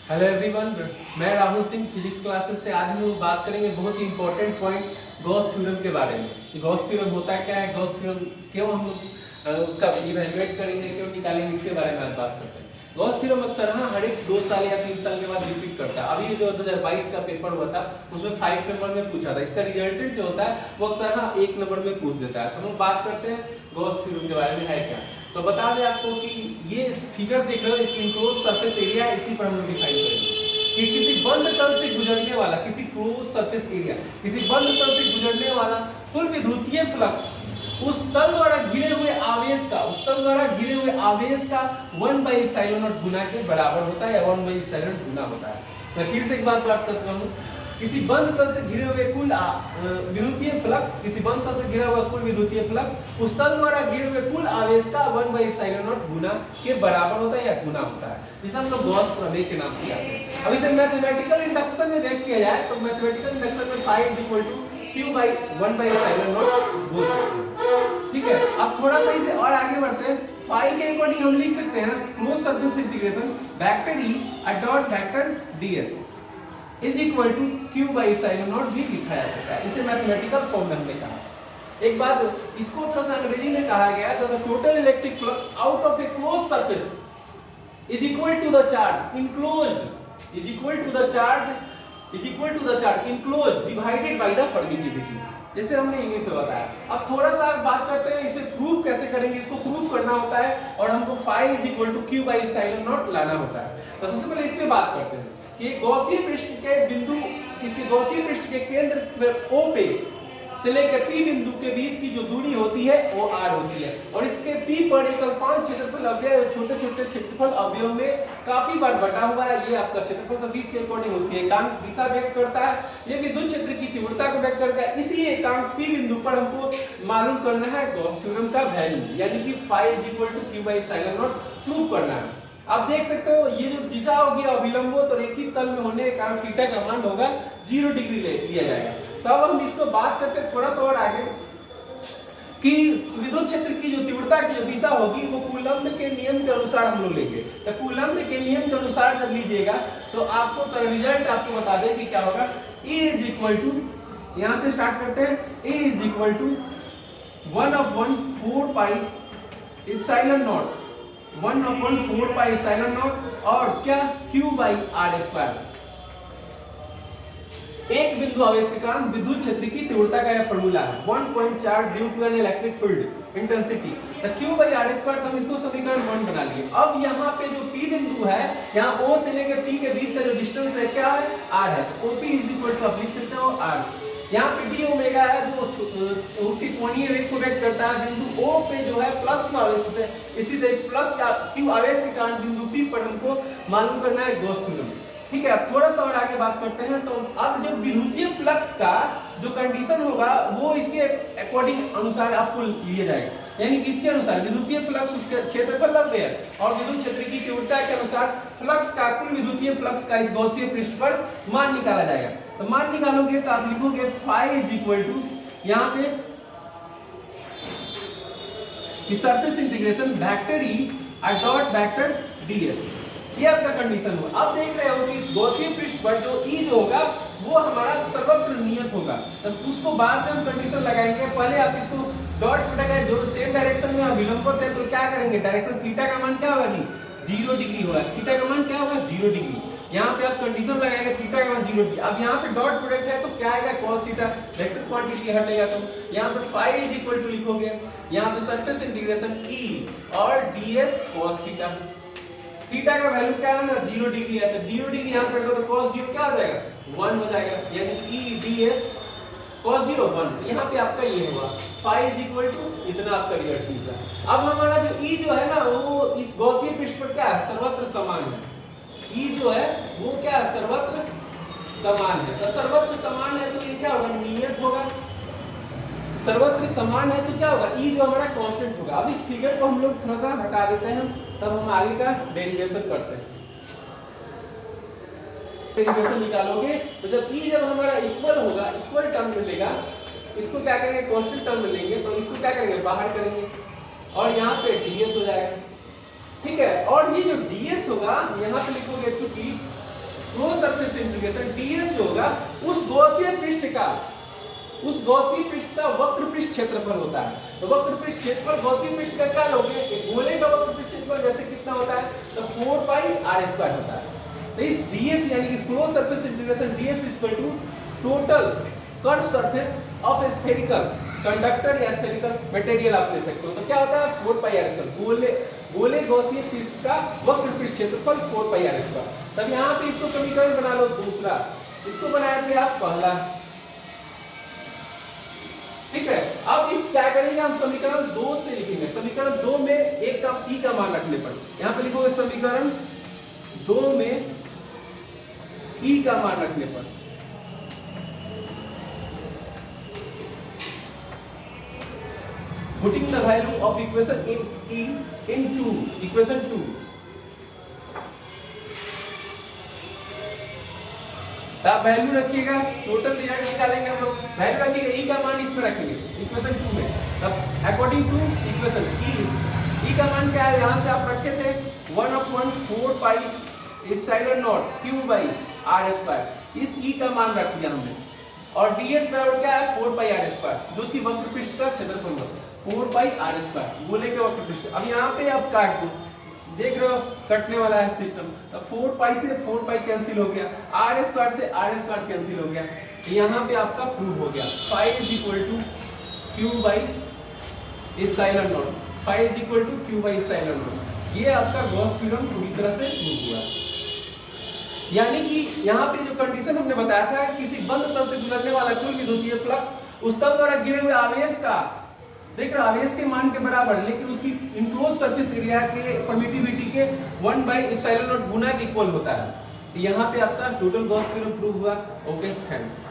Hello everyone, मैं Rahul Singh physics classes से। आज हम लोग बात करेंगे बहुत ही इंपॉर्टेंट पॉइंट गॉस थ्योरम के बारे में कि गॉस थ्योरम होता क्या है, गॉस थ्योरम क्यों हम लोग उसका इवैल्यूएट करेंगे, क्यों निकालेंगे, इसके बारे में आज बात करते हैं। गॉस थ्योरम अक्सर हर एक 2 साल या 3 साल के बाद रिपीट करता है। अभी जो 2022 का पेपर हुआ था उसमें 5 नंबर में पूछा था। इसका रिजल्टेंट जो होता है वो अक्सर 1 नंबर में पूछ देता है। तो हम बात करते हैं गॉस थ्योरम के बारे में है क्या। तो बता दें आपको कि ये फिगर देख रहे हो, इनक्लोज सरफेस एरिया, इसी पर हम लोग डिफाइन करेंगे कि किसी बंद तल से गुजरने वाला, किसी क्लोज सरफेस एरिया, किसी बंद तल से गुजरने वाला कुल विद्युतीय फ्लक्स उस तल द्वारा घिरे हुए आवेश का, उस तल द्वारा घिरे हुए आवेश का 1/ε0 गुना के बराबर होता है या 1/ε0 गुना होता है। मैं फिर से एक बात करता हूँ, किसी बंद तल से घिरे हुए कुल विद्युतीय फ्लक्स, किसी बंद तल से घिरा हुआ कुल विद्युतीय फ्लक्स उस तल द्वारा घिरे हुए कुल आवेश का 1/ε0 गुना के बराबर होता है या गुना होता है, जिसे हम लोग गॉस प्रमेय के नाम से जानते हैं। अब इसे मैथमेटिकल इंडक्शन में व्यक्त किया जाए तो मैथमेटिकल इंडक्शन में phi q/1/ε0 बोल सकते हैं। ठीक है, अब थोड़ा सा इसे और आगे बढ़ते हैं। phi के अकॉर्डिंग हम लिख सकते हैं close surface integration vector E dot vector ds is equal to q/ε0 भी लिखा जा सकता है। इसे मैथमेटिकल फॉर्म में हमने कहा। एक बात, इसको थोड़ा सा अंग्रेजी में कहा गया है, the total electric flux out of a close surface is equal to the charge enclosed is equal to the charge enclosed divided by the permittivity, जैसे हमने इंग्लिश में बताया। अब थोड़ा सा बात करते हैं इसे प्रूव कैसे करेंगे। इसको प्रूव करना होता है और हमको phi = q/ε0 लाना होता है। तो सबसे पहले इस पे बात करते हैं कि गॉसीय पृष्ठ के बिंदु, इसके गॉसीय पृष्ठ के केंद्र में O पे से लेकर P बिंदु के बीच की जो दूरी होती है वो r होती है, और इसके P पर एक अल्पांश क्षेत्रफल अवयव, छोटे छोटे क्षेत्रफल अवयव में काफी बार बटा हुआ है। ये आपका क्षेत्रफल सदिश के अकॉर्डिंग उसकी एकांक दिशा व्यक्त करता है, ये विद्युत क्षेत्र की तीव्रता को व्यक्त करता है। इसी एकांक P बिंदु पर हमको मालूम करना है गॉस थ्योरम का वैल्यू, यानी कि phi = q/ε0 प्रूव करना है। आप देख सकते हो ये जो दिशा होगी अभिलंबोत और एक ही तल में होने के कारण थीटा का मान होगा 0 डिग्री लिया जाएगा। तो अब हम इसको बात करते हैं थोड़ा सा और आगे कि विद्युत क्षेत्र की जो तीव्रता की जो दिशा होगी वो कूलम्ब के नियम के अनुसार हम लोग लेंगे। तो कूलम्ब के नियम के अनुसार जब लीजिएगा तो आपको तो रिजल्ट आपको बता दें कि क्या होगा। E = यहां से स्टार्ट करते हैं। E = 1/4πε0 और क्या q/r²। एक बिंदु आवेश के कारण विद्युत क्षेत्र की तीव्रता का यह फार्मूला है 1.4 due to an electric field intensity. तो q/r² तो हम इसको समीकरण 1 बना लिए। अब यहाँ पे जो P बिंदु है, यहाँ O से लेकर P के बीच का जो डिस्टेंस है क्या है, r है। OP = आप लिख सकते हो r। यहाँ पे d ओमेगा है जो उसकी कोणीय वेग को व्यक्त करता है। बिंदु O पे जो है प्लस q आवेश है, इसी तरह प्लस q आवेश के कारण बिंदु P पर हमको मालूम करना है गॉस थ्योरम। ठीक है, अब थोड़ा सा और आगे बात करते हैं। तो अब जो विद्युतीय फ्लक्स का जो कंडीशन होगा वो इसके अकॉर्डिंग अनुसार आपको लिया जाएगा, यानी किसके अनुसार, विद्युतीय फ्लक्स उसके क्षेत्रफल लंबे और विद्युत क्षेत्र की तीव्रता के अनुसार फ्लक्स का, कुल विद्युतीय फ्लक्स का इस गॉसीय पृष्ठ पर मान निकाला जाएगा। तो मान निकालोगे तो आप लिखोगे phi यहाँ पे surface integration vector E dot vector ds, ये आपका कंडीशन हो। अब देख रहे हो कि इस गॉसीय पृष्ठ पर जो E जो होगा वो हमारा सर्वत्र नियत होगा, तो उसको बाद में हम कंडीशन लगाएंगे। पहले आप इसको डॉट प्रोडक्ट है जो सेम डायरेक्शन में अभिलंबित है तो क्या करेंगे, डायरेक्शन थीटा का मान क्या होगा जी, 0 डिग्री होगा। थीटा का मान क्या होगा, 0 डिग्री। यहाँ पे आप कंडीशन लगाएंगे थीटा का मान 0 डिग्री। अब यहाँ पे डॉट प्रोडक्ट है तो क्या आएगा, cos थीटा, वेक्टर क्वांटिटी हटेगा तो यहाँ पे phi = लिखोगे, यहाँ पे सरफेस इंटीग्रेशन E और ds cos थीटा। थीटा का वैल्यू क्या है ना, 0 डिग्री है, तो 0 डिग्री यहाँ पर रखो तो cos 0 क्या हो जाएगा, 1 हो जाएगा, यानी E ds cos 0 1। तो यहाँ पे आपका ये होगा phi = इतना आपका रिजल्ट मिलता। अब हमारा जो E जो है ना वो इस गॉसीय पृष्ठ पर क्या है, सर्वत्र समान है। E जो है वो क्या है, सर्वत्र समान है। तो सर्वत्र समान है तो ये क्या होगा, नियत होगा। सर्वत्र समान है तो क्या होगा, E जो हमारा कांस्टेंट होगा। अब इस फिगर को हम लोग थोड़ा सा हटा देते हैं, तब हम आगे का डेरिवेशन करते हैं। डेरिवेशन निकालोगे तो जब E जब हमारा इक्वल होगा, इक्वल टर्म मिलेगा, इसको क्या करेंगे, कांस्टेंट टर्म में लेंगे तो इसको क्या करेंगे, बाहर करेंगे और यहाँ पे ds हो जाएगा। ठीक है, और ये जो ds होगा यहाँ पे लिखोगे, चूंकि सरफेस इंटीग्रेशन ds जो होगा उस गॉसियन पृष्ठ का वक्र पृष्ठ क्षेत्रफल होता है। तो वक्र पृष्ठ क्षेत्रफल गॉसियन पृष्ठ का क्या लोगे, एक गोले का वक्र पृष्ठ क्षेत्रफल जैसे कितना होता है, तो 4 पाई r² होता है। तो इस ds यानी कि close surface integration ds total curve surface of spherical conductor या स्फेरिकल मटेरियल आप ले सकते हो। तो क्या होता है 4 पाई r², गोले गॉसियन पृष्ठ का वक्र पृष्ठ क्षेत्रफल 4 पाई r²। तब यहाँ पे इसको समीकरण बना लो दूसरा, इसको बनाए थे आप पहला, ठीक है। अब इस क्या करेंगे हम, समीकरण 2 से लिखेंगे। समीकरण 2 में एक का ई का मान रखने पर यहाँ पे लिखोगे समीकरण 2 में ई का मान रखने पर putting the value of equation in E into equation 2, आप वैल्यू रखिएगा, टोटल रिजल्ट निकालेंगे हम लोग, वैल्यू रखिएगा, ई का मान इसमें रखेंगे इक्वेशन 2 में। तब अकॉर्डिंग टू इक्वेशन ई का मान क्या है, यहाँ से आप रखे थे 1/4 pi epsilon not q by r², इस ई का मान रख दिया हमने। और ds बराबर क्या है 4 पाई r², जो कि वक्र पृष्ठ का क्षेत्रफल है 4 पाई r², गोले के वक्र पृष्ठ। अब यहाँ पे आप काट दो, देख रहे हो कटने वाला है सिस्टम। तो 4 पाई से 4 पाई कैंसिल हो गया, r² से r² कैंसिल हो गया, यहाँ पे आपका प्रूव हो गया 5 = q by epsilon not, 5 = q by epsilon not. ये आपका गॉस थ्योरम पूरी तरह से प्रूव हुआ। यानी कि यहाँ पे जो कंडीशन हमने बताया था, किसी बंद तल से गुजरने वाला कोई विद्युतीय फ्लक्स उस तल द्वारा गिरे हुए आवेश का, देख रहे आवेश के मान के बराबर, लेकिन उसकी इनक्लोज सरफेस एरिया के परमिटिविटी के 1/ε0 गुना के इक्वल होता है। यहाँ पे आपका टोटल गॉस थ्योरम प्रूव हुआ। Okay, thanks.